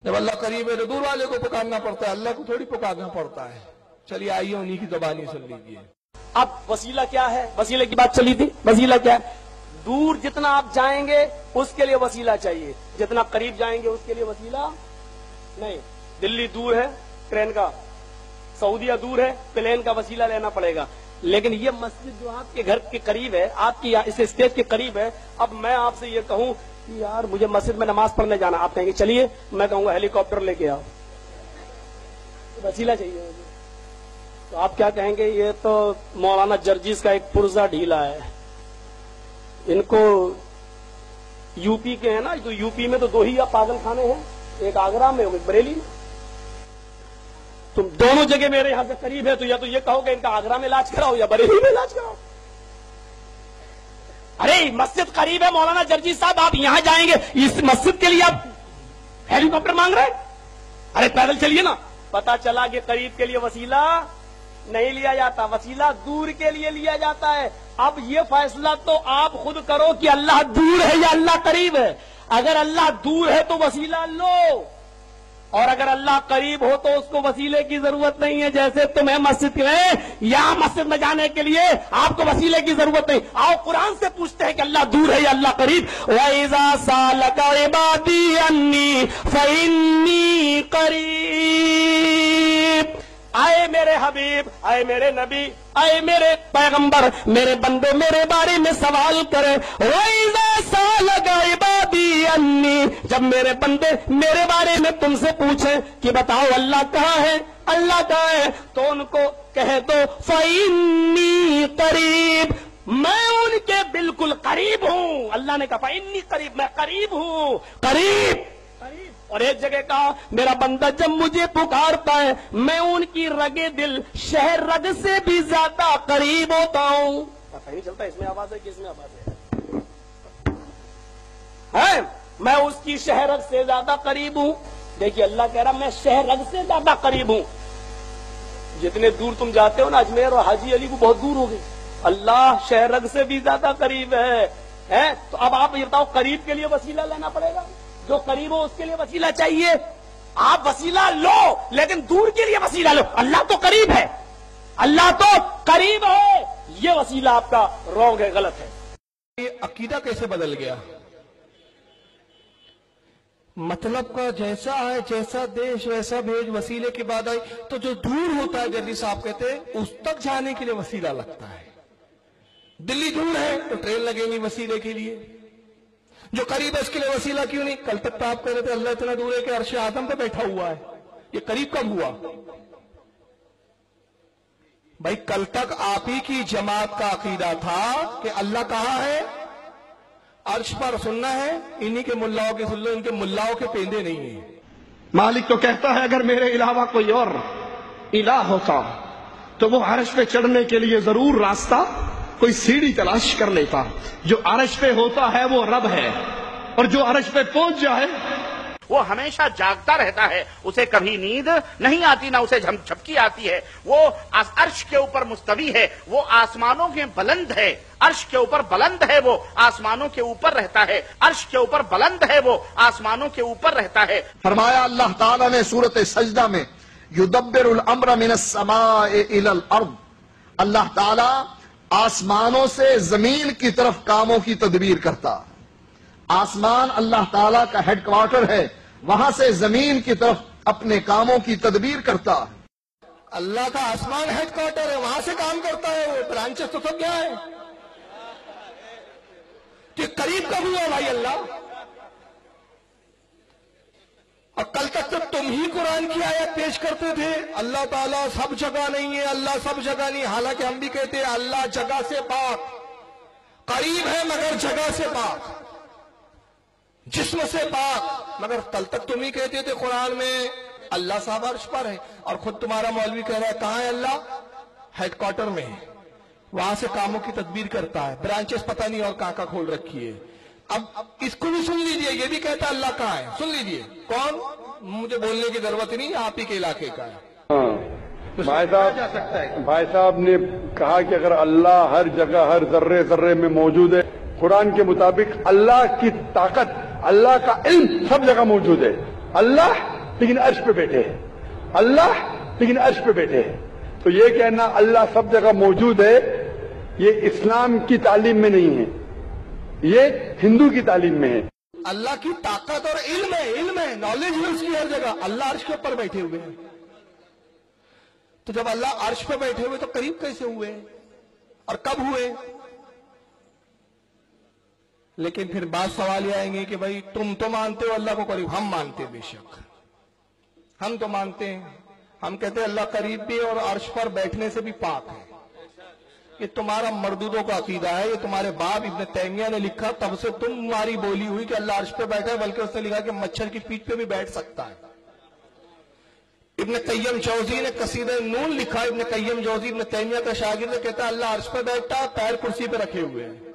जब अल्लाह करीब है तो दूर वाले को पुकारना पड़ता है, अल्लाह को थोड़ी पुकारना पड़ता है। चलिए आइए उन्हीं की ज़बानी सुन लीजिए। अब वसीला क्या है? वसीले की बात चली थी। वसीला क्या है? दूर जितना आप जाएंगे उसके लिए वसीला चाहिए, जितना करीब जाएंगे उसके लिए वसीला नहीं। दिल्ली दूर है ट्रेन का, सऊदीया दूर है प्लेन का, वसीला लेना पड़ेगा। लेकिन ये मस्जिद जो आपके घर के करीब है, आपकी इस स्टेज के करीब है, अब मैं आपसे ये कहूं कि यार मुझे मस्जिद में नमाज पढ़ने जाना, आप कहेंगे चलिए, मैं कहूंगा हेलीकॉप्टर लेके आओ, वसीला चाहिए मुझे। तो आप क्या कहेंगे? ये तो मौलाना जर्जिस का एक पुर्जा ढीला है, इनको यूपी के हैं ना, तो यूपी में तो दो ही पागल खाने हैं, एक आगरा में एक बरेली में। तुम दोनों जगह मेरे यहां से करीब है, तो या तो ये कहोगे इनका आगरा में इलाज कराओ या बरेली में इलाज कराओ। अरे मस्जिद करीब है मौलाना जर्जिस साहब, आप यहां जाएंगे, इस मस्जिद के लिए आप हेलीकॉप्टर मांग रहे हैं? अरे पैदल चलिए ना। पता चला कि करीब के लिए वसीला नहीं लिया जाता, वसीला दूर के लिए लिया जाता है। अब ये फैसला तो आप खुद करो कि अल्लाह दूर है या अल्लाह करीब है। अगर अल्लाह दूर है तो वसीला लो, और अगर अल्लाह करीब हो तो उसको वसीले की जरूरत नहीं है। जैसे तुम्हें मस्जिद में या मस्जिद में जाने के लिए आपको वसीले की जरूरत नहीं। आओ कुरान से पूछते हैं कि अल्लाह दूर है या अल्लाह करीब। वइज़ा सालका इबादी अन्नी फइन्नी करीब। आए मेरे हबीब, आए मेरे नबी, आए मेरे पैगंबर, मेरे बंदे मेरे बारे में सवाल करें। वइज़ा सालका इबादी अन्नी, जब मेरे बंदे मेरे बारे में तुमसे पूछें कि बताओ अल्लाह कहाँ है, अल्लाह कहाँ है, तो उनको कह दो फइन्नी करीब, मैं उनके बिल्कुल करीब हूं। अल्लाह ने कहा फइन्नी करीब, मैं करीब हूं, करीब करीब। और एक जगह कहा मेरा बंदा जब मुझे पुकारता है मैं उनकी रगे दिल शहर रग से भी ज्यादा करीब होता हूं। पता नहीं चलता इसमें आवाज है कि इसमें आवाज है? मैं उसकी शहरग से ज्यादा करीब हूं। देखिए अल्लाह कह रहा मैं शहरग से ज्यादा करीब हूं। जितने दूर तुम जाते हो ना, अजमेर और हाजी अली को बहुत दूर हो गई, अल्लाह शहरग से भी ज्यादा करीब है? तो अब आप ये बताओ करीब के लिए वसीला लेना पड़ेगा, जो करीब हो उसके लिए वसीला चाहिए। आप वसीला लो लेकिन दूर के लिए वसीला लो। अल्लाह तो करीब है, अल्लाह तो करीब है, ये वसीला आपका रॉन्ग है, गलत है। ये अकीदा कैसे बदल गया? मतलब का जैसा है, जैसा देश वैसा भेज, वसीले की बात आई तो जो दूर होता है, जल्दी साहब कहते हैं उस तक जाने के लिए वसीला लगता है। दिल्ली दूर है तो ट्रेन लगेगी वसीले के लिए, जो करीब है उसके लिए वसीला क्यों नहीं? कल तक तो आप कह रहे थे अल्लाह इतना दूर है कि अर्श आदम पे बैठा हुआ है, ये करीब कब हुआ? भाई कल तक आप ही की जमात का अकीदा था कि अल्लाह कहां है, अर्श पर। सुनना है इन्हीं के मुल्लाओं की सुन लो, इनके मुल्लाओं के पेंदे नहीं है। मालिक तो कहता है अगर मेरे अलावा कोई और इलाह होता तो वो अर्श पे चढ़ने के लिए जरूर रास्ता कोई सीढ़ी तलाश कर लेता। जो अर्श पे होता है वो रब है, और जो अर्श पे पहुंच जाए वो हमेशा जागता रहता है, उसे कभी नींद नहीं आती, ना उसे झपकी आती है। वो अर्श के ऊपर मुस्तवी है, वो आसमानों के बुलंद है, अर्श के ऊपर बुलंद है, वो आसमानों के ऊपर रहता है, अर्श के ऊपर बुलंद है, वो आसमानों के ऊपर रहता है। फरमाया अल्लाह ताला ने सूरत सजदा में, युदब्बिरुल अम्र मिनस समाए इलल अर्द, अल्लाह ताला आसमानों से जमीन की तरफ कामों की तदबीर करता। आसमान अल्लाह ताला का हेडक्वार्टर है, वहां से जमीन की तरफ अपने कामों की तदबीर करता। अल्लाह का आसमान हेडक्वार्टर है, वहां से काम करता है, वो ब्रांचेस तो सब क्या है? कि करीब कब हुआ भाई अल्लाह? और कल तक तो तुम ही कुरान की आयत पेश करते थे अल्लाह ताला सब जगह नहीं है, अल्लाह सब जगह नहीं। हालांकि हम भी कहते हैं अल्लाह जगह से पाक, करीब है मगर जगह से पाक, जिस्म से पाक। मगर कल तक तुम ही कहते थे कुरान में अल्लाह साहब अर्श पर है, और खुद तुम्हारा मौलवी कह रहा है कहां है अल्लाह? हेडक्वार्टर में है, वहां से कामों की तदबीर करता है, ब्रांचेस पता नहीं और कहां कहां खोल रखी है। अब इसको भी सुन लीजिए, ये भी कहता है अल्लाह कहां है, सुन लीजिए। कौन? मुझे बोलने की जरूरत नहीं, आप ही के इलाके का है। भाई साहब ने कहा कि अगर अल्लाह हर जगह हर जर्रे जर्रे में मौजूद है, कुरान के मुताबिक अल्लाह की ताकत, अल्लाह का इल्म सब जगह मौजूद है। अल्लाह लेकिन अर्श पे बैठे हैं, अल्लाह लेकिन अर्श पे बैठे हैं। तो ये कहना अल्लाह सब जगह मौजूद है, ये इस्लाम की तालीम में नहीं है, ये हिंदू की तालीम में है। अल्लाह की ताकत और इल्म है, नॉलेज है उसकी हर जगह। अल्लाह अर्श के ऊपर बैठे हुए हैं, तो जब अल्लाह अर्श पे बैठे हुए तो करीब कैसे हुए और कब हुए? लेकिन फिर बात सवाल ये आएंगे कि भाई तुम तो मानते हो अल्लाह को करीब, हम मानते हैं, बेशक हम तो मानते हैं। हम कहते हैं अल्लाह करीब भी और अर्श पर बैठने से भी पाक है। ये तुम्हारा मर्दूदों का अकीदा है, ये तुम्हारे बाप इब्न तैमिया ने लिखा, तब से तुम्हारी बोली हुई कि अल्लाह अर्श पे बैठा है, बल्कि उसने लिखा कि मच्छर की पीठ पे भी बैठ सकता है। इब्न कय्यम जौजी ने कसीदा नून लिखा, इब्न कय्यम जौजी इब्न तैमिया का शागिर्द कहता है अल्लाह अर्श पे बैठता, पैर कुर्सी पे रखे हुए हैं।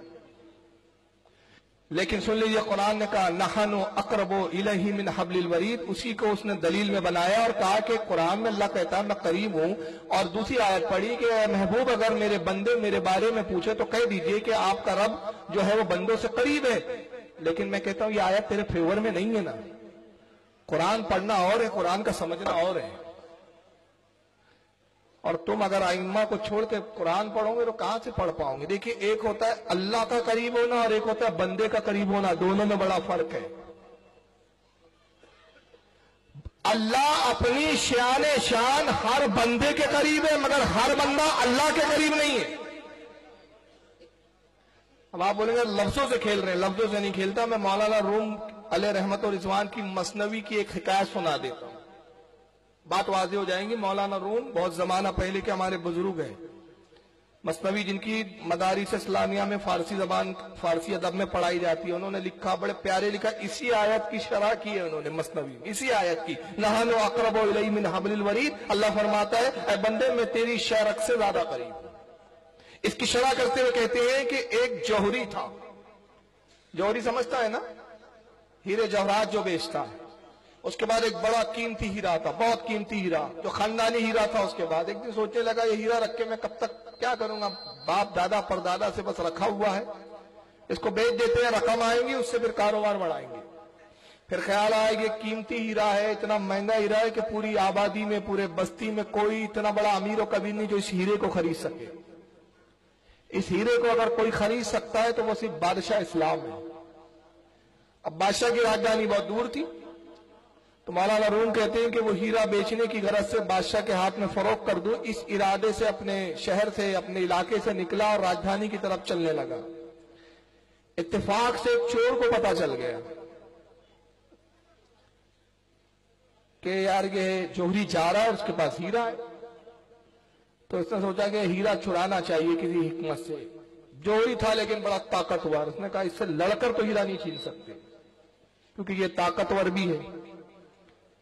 लेकिन सुन लीजिए, कुरान ने कहा नहनु अक़रबु इलैहि मिन हब्लिल वरीद, उसी को उसने दलील में बनाया और कहा कि कुरान में अल्लाह कहता है मैं करीब हूं। और दूसरी आयत पढ़ी कि महबूब अगर मेरे बंदे मेरे बारे में पूछे तो कह दीजिए कि आपका रब जो है वो बंदों से करीब है। लेकिन मैं कहता हूं ये आयत तेरे फेवर में नहीं है ना। कुरान पढ़ना और है, कुरान का समझना और है। और तुम अगर आइम्मा को छोड़ के कुरान पढ़ोगे तो कहां से पढ़ पाओगे? देखिए, एक होता है अल्लाह का करीब होना और एक होता है बंदे का करीब होना, दोनों में बड़ा फर्क है। अल्लाह अपनी शान शान हर बंदे के करीब है, मगर हर बंदा अल्लाह के करीब नहीं है। अब आप बोलेंगे लफ्जों से खेल रहे हैं, लफ्जों से नहीं खेलता। मैं मौलाना रूम अलैह रहमत और रिजवान की मसनवी की एक हिकायत सुना देता हूं, बात वाज़ेह हो जाएंगी। मौलाना रूम बहुत जमाना पहले के हमारे बुजुर्ग हैं, मसनवी जिनकी मदारिस इस्लामिया में फारसी जबान फारसी अदब में पढ़ाई जाती है, उन्होंने लिखा, बड़े प्यारे लिखा, इसी आयत की शरह की है उन्होंने मसनवी, इसी आयत की, नहनु अक़रबु इलैहि मिन हब्लिल वरीद। अल्लाह फरमाता है ऐ बंदे मैं तेरी शरक से ज्यादा करीब हूं। इसकी शरह करते हुए कहते हैं कि एक जौहरी था, जौहरी समझता है ना, हीरे जवाहरात जो बेचता है। उसके बाद एक बड़ा कीमती हीरा था, बहुत कीमती हीरा, जो खानदानी हीरा था। उसके बाद एक दिन सोचने लगा ये हीरा रख के मैं कब तक क्या करूंगा, बाप दादा परदादा से बस रखा हुआ है, इसको बेच देते हैं, रकम आएंगी, उससे फिर कारोबार बढ़ाएंगे। फिर ख्याल आया कि कीमती हीरा है, इतना महंगा हीरा है कि पूरी आबादी में, पूरे बस्ती में कोई इतना बड़ा अमीर और कबीर नहीं जो इस हीरे को खरीद सके। इस हीरे को अगर कोई खरीद सकता है तो वो सिर्फ बादशाह इस्लाम है। अब बादशाह की राजधानी बहुत दूर थी, तो मौलाना रूम कहते हैं कि वो हीरा बेचने की गरज से बादशाह के हाथ में फरोख्त कर दूं, इस इरादे से अपने शहर से, अपने इलाके से निकला और राजधानी की तरफ चलने लगा। इत्तेफाक से एक चोर को पता चल गया कि यार ये जौहरी जा रहा है और उसके पास हीरा है। तो इसने सोचा कि हीरा चुराना चाहिए किसी हिकमत से। जौहरी था लेकिन बड़ा ताकतवर, उसने कहा इससे लड़कर तो हीरा नहीं छीन सकते, क्योंकि ये ताकतवर भी है,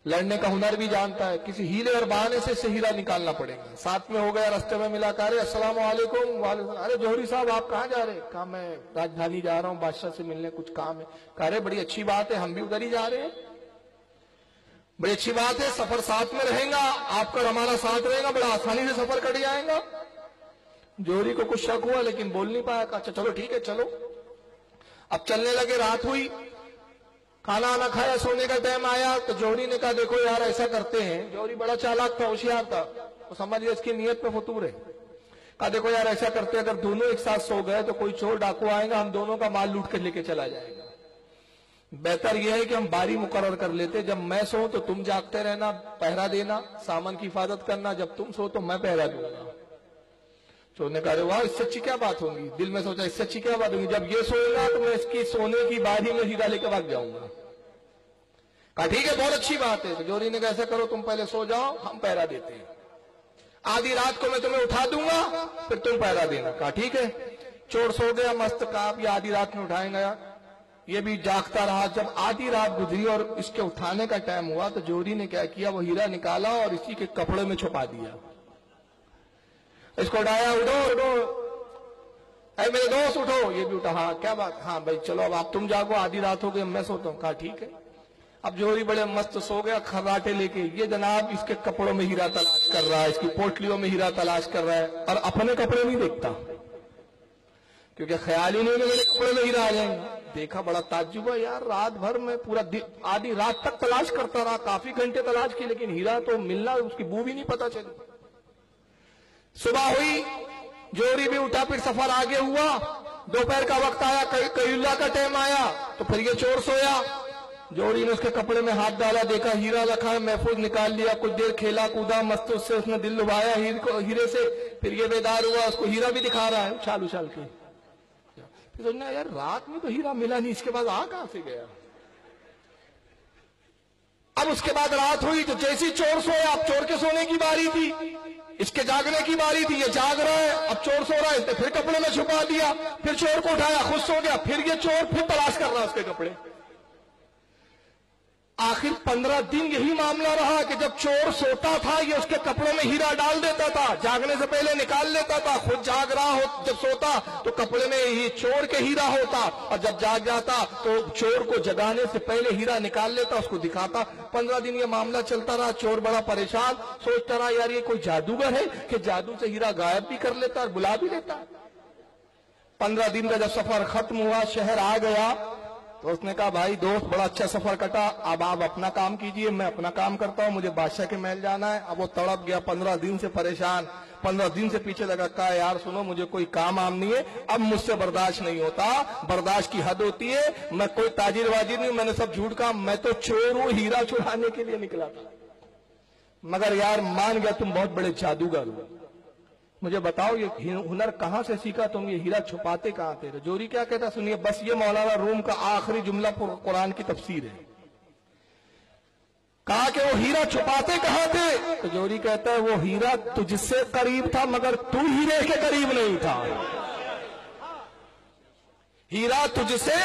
लड़ने का हुनर भी जानता है, किसी हीले और बहाने से इससे हीरा निकालना पड़ेगा। साथ में हो गया, रास्ते में मिला, कहा अस्सलाम वालेकुम। वालेकुम। अरे जौहरी साहब आप कहाँ जा रहे? कहा मैं राजधानी जा रहा हूँ, बादशाह से मिलने, कुछ काम है। कहा अरे बड़ी अच्छी बात है, हम भी उधर ही जा रहे हैं, बड़ी अच्छी बात है, सफर साथ में रहेगा, आपका हमारा साथ रहेगा, बड़ा आसानी से सफर कट जाएगा। जौहरी को कुछ शक हुआ लेकिन बोल नहीं पाया। कहा अच्छा चलो ठीक है चलो। अब चलने लगे, रात हुई, खाना आना खाया, सोने का टाइम आया, तो जौहरी ने कहा देखो यार ऐसा करते हैं। जौहरी बड़ा चालाक था, होशियार था, तो समझ गया इसकी नीयत पे फतूर है। कहा देखो यार ऐसा करते हैं, अगर दोनों एक साथ सो गए तो कोई चोर डाकू आएगा, हम दोनों का माल लूट कर लेके चला जाएगा। बेहतर यह है कि हम बारी मुकर्रर कर लेते, जब मैं सो तो तुम जागते रहना, पहरा देना, सामान की हिफाजत करना, जब तुम सो तो मैं पहरा दूंगा। चोर ने कहा वाह इससे अच्छी क्या बात होगी, दिल में सोचा इससे अच्छी क्या बात होगी, जब ये सोएगा तो मैं इसकी सोने की बारी में हीरा लेकर भाग जाऊंगा। कहा ठीक है बहुत अच्छी बात है। तो जौहरी ने कहा ऐसा करो तुम पहले सो जाओ, हम पहरा देते हैं, आधी रात को मैं तुम्हें उठा दूंगा, फिर तुम पहरा देना। कहा ठीक है। चोर सो गया मस्त, कहा अब ये आधी रात में उठाएंगा, ये भी जागता रहा। जब आधी रात गुजरी और इसके उठाने का टाइम हुआ तो जौहरी ने क्या किया, वो हीरा निकाला और इसी के कपड़े में छुपा दिया। इसको उठाया, उठो उठो, अरे मेरे दोस्त उठो, ये भी उठा। हाँ क्या बात, हाँ भाई चलो अब आप तुम जागो, आधी रात हो गई, मैं सोता हूँ। कहा ठीक है। अब जौहरी बड़े मस्त सो गया खर्राटे लेके, ये जनाब इसके कपड़ों में हीरा तलाश कर रहा है, इसकी पोटलियों में हीरा तलाश कर रहा है, और अपने कपड़े नहीं देखता کیونکہ خیال ہی نہیں کہ میرے کپڑے میں ہیرا آ جائیں گے. دیکھا بڑا تعجب ہے یار, رات بھر میں پورا آدھی رات تک تلاش کرتا رہا, کافی گھنٹے تلاش کی, لیکن ہیرا تو ملنا, اس کی بو بھی نہیں پتا چلی. صبح ہوئی, جوہری بھی اٹھا, پھر سفر آگے ہوا, دوپہر کا وقت آیا, قیلولہ کا ٹائم آیا, تو پھر یہ چور سویا. جوہری نے اس کے کپڑے میں ہاتھ ڈالا, دیکھا ہیرا رکھا ہے, محفوظ نکال لیا, کچھ دیر کھیلا کودا مست, اس سے اس نے دل لبھایا ہیرے سے. پھر یہ بیدار ہوا, اس کو ہیرا بھی دکھا رہا ہے اچھال اچھال کے. پھر سوچنا یار رات میں تو ہیرا ملا نہیں, اس کے بعد آ کہاں سے گیا. اب اس کے بعد رات ہوئی تو جیسی چور سویا, اب چور کے سونے کی باری تھی, اس کے جاگنے کی باری تھی. یہ جاگ رہا ہے, اب چور سو رہا ہے, اس نے پھر کپڑے میں چھپا دیا, پھر چور کو اٹھایا, خود سو گیا, پھر یہ چور پھر تلاش کر رہا ہے اس کے کپڑے. آخر 15 دن یہی معاملہ رہا کہ جب چور سوتا تھا یہ اس کے کپڑوں میں ہیرا ڈال دیتا تھا, جاگنے سے پہلے نکال لیتا تھا, خود جاگ رہا ہو جب سوتا تو کپڑے میں ہی چور کے ہیرا ہوتا, اور جب جاگ جاتا تو چور کو جگانے سے پہلے ہیرا نکال لیتا, اس کو دکھاتا. 15 دن یہ معاملہ چلتا رہا. چور بڑا پریشان, سوچتا رہا یار یہ کوئی جادوگر ہے کہ جادو سے ہیرا غائب بھی کر لیتا اور بلا بھی لیتا. 15 دن کا جب سفر ختم ہوا, شہر آ گیا, تو اس نے کہا بھائی دوست بڑا اچھا سفر کٹا, اب آپ اپنا کام کیجئے, میں اپنا کام کرتا ہوں, مجھے بادشاہ کے محل جانا ہے. اب وہ تڑپ گیا, 15 دن سے پریشان, 15 دن سے پیچھے لگا. کہا یار سنو, مجھے کوئی کام عام نہیں ہے, اب مجھ سے برداشت نہیں ہوتا, برداشت کی حد ہوتی ہے. میں کوئی تاجر واجر نہیں, میں نے سب جھوٹ کہا, میں تو چور ہوں, ہیرا چرانے کے لیے نکلا تھا. مگر یار مان گیا تم بہت بڑے جادوگر ہو, مجھے بتاؤ یہ ہنر کہاں سے سیکھا تم, یہ ہیرا چھپاتے کہاں تھے. جوہری کیا کہتا سنیے, بس یہ مولانا روم کا آخری جملہ قرآن کی تفسیر ہے. کہا کہ وہ ہیرا چھپاتے کہاں تھے, تو جوہری کہتا ہے وہ ہیرا تجھ سے قریب تھا مگر تو ہیرے کے قریب نہیں تھا. ہیرا تجھ سے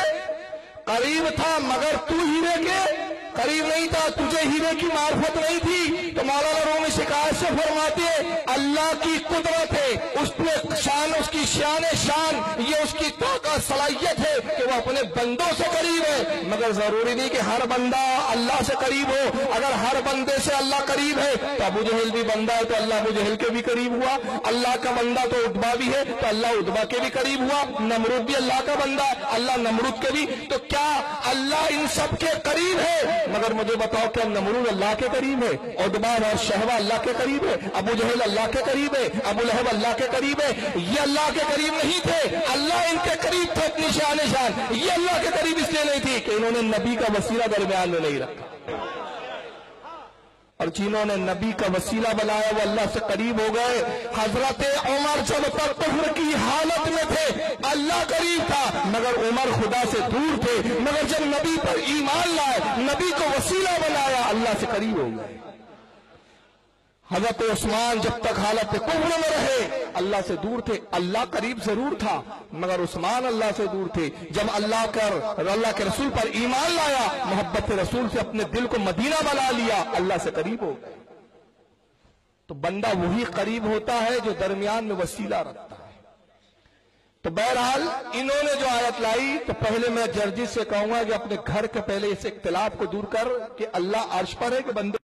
قریب تھا مگر تو ہیرے کے قریب نہیں تھا, تجھے ہیرے کی معرفت نہیں تھی. تو مولانا رومی شکایت سے فرماتے اللہ کی قدرت ہے, اس پہ شان, اس کی شان, یہ اس کی طاقت صلاحیت ہے کہ وہ اپنے بندوں سے قریب ہے. مگر ضروری نہیں کہ ہر بندہ اللہ سے قریب ہو. اگر ہر بندے سے اللہ قریب ہے تو ابو جہل بھی بندہ ہے, تو اللہ ابو جہل کے بھی قریب ہوا. اللہ کا بندہ تو عتبہ بھی ہے, تو اللہ عتبہ کے بھی قریب ہوا. نمرود بھی اللہ کا بندہ ہے, اللہ نمرود کے بھی. تو کیا اللہ ان سب کے قریب ہے؟ مگر مجھے بتاؤ کیا نمرود اللہ کے قریب ہے, عتبہ اور شہوہ اللہ کے قریب ہے, ابو جہل اللہ کے قریب ہے, ابو لہب اللہ کے قریب ہے؟ یہ اللہ کے قریب نہیں تھے, اللہ ان کے قریب تھے اپنی شان. یہ اللہ کے قریب اس لیے نہیں تھی کہ انہوں نے نبی کا وسیلہ درمیان میں نہیں رکھا, اور جنہوں نے نبی کا وسیلہ بنایا وہ اللہ سے قریب ہو گئے. حضرت عمر جب تک کفر کی حالت میں تھے اللہ قریب تھا, مگر عمر خدا سے دور تھے. مگر جب نبی پر ایمان لائے, نبی کو وسیلہ بنایا, اللہ سے قریب ہو گئے. حضرت عثمان جب تک حالت کفر میں رہے اللہ سے دور تھے. اللہ قریب ضرور تھا مگر عثمان اللہ سے دور تھے. جب اللہ کے رسول پر ایمان لایا, محبت رسول سے اپنے دل کو مدینہ بنا لیا, اللہ سے قریب ہو گئے. تو بندہ وہی قریب ہوتا ہے جو درمیان میں وسیلہ رکھتا ہے. تو بہرحال انہوں نے جو آیت لائی, تو پہلے میں جرجس سے کہوں گا کہ اپنے گھر کے پہلے اس اختلاف کو دور کر کہ اللہ عرش پر ہے کہ بندے